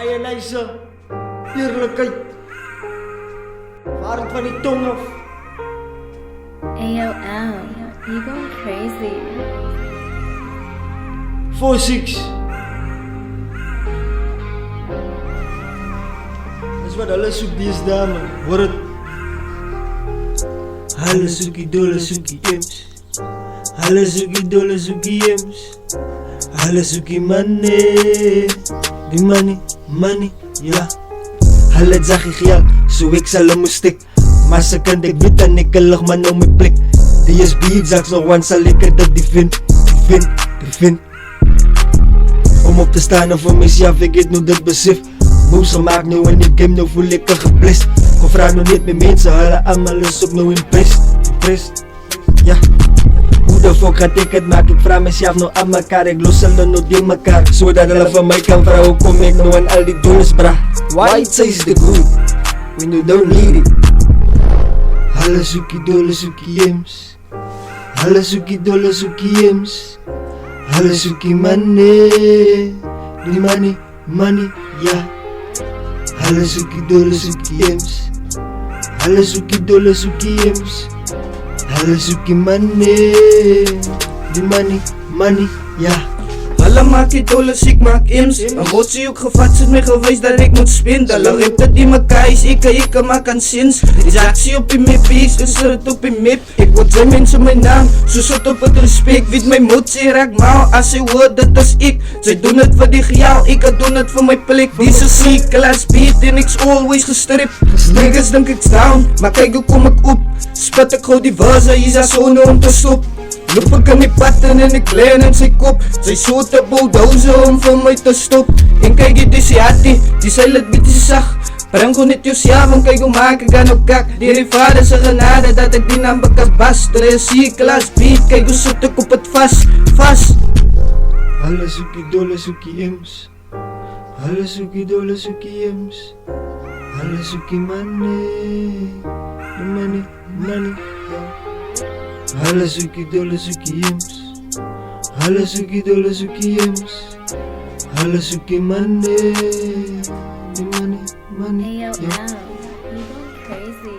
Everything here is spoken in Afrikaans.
Ayan na isa. Eerlijkheid. Varend van die tong af. AOL, you going crazy. 4-6. Dis wat hulle soek deesdae man. Hoor het. Hulle soekie dolle soekie ems. Hulle soekie dolle soekie ems. Hulle soekie money. Die money, ja. Hulle zaggie gejag, so ek sal hulle moest stik. Maar se kan ek weet en ek lig man nou my plek. Die is beatzaks nog one sal ek dit die vind. Om op te staan en vir myself, ek het nou dit besef. Moves gemaak nou in die game, nou voel ek geblest. Kom vraag nou net my mense, hulle allemaal is ook nou impressed. Ja. Hoe de fuck gaat ek het maak, ek vraag myself nou aan mekaar. Ek los hulle nou die mekaar, zodat hulle van my kan vraag. Hoe kom ek nou aan al die dollars bra? White says the good, when you don't need it. Hulle soekie dolle soekie ems. Hulle soekie dolle soekie ems. Hulle soekie money. Die money, ja. Hulle soekie dolle soekie ems. Hulle soekie dolle soekie ems. Hulle soekie money. Die money, ja. Hulle maak die dollars, ek maak ems. En botsie ook gevat, sit my gewys dat ek moet spend. Hulle rip dit die mekaar is, ek maak aan sins. Is aksie op die map, is gesit het op die map. Ek word sy mense my naam, so sit op het respect. Weet my moed, sy raak mal, as sy hoor, dit is ek. Sy doen het vir die gejaal, ek doen het vir my plek. Dis is sy klas beat en ek's always gestrip. Niggas dink ek's down, maar kyk hoe kom ek op. Spit ek gauw die verse, is as honde om te stop. Loop ek in die patten en ek leen in sy kop. Sy soort een bulldozer om vir my te stop. En kyk jy die siati, die sy lid biet die sag. Bring gewoon net jouself en kyk hoe maak ek aan op kak. Dier die vader sy genade dat ek die naam bekas bas. Ter is hier klas beat, kyk hoe sit ek op het vast. Hulle soekie dolle soekie ems. Hulle soekie dolle soekie ems. Hulle soekie money. Die money, ja. Hulle soekie dolle soekie ems. Hulle soekie dolle soekie ems. Hulle soekie money. Die money, AOL, ja. you going crazy.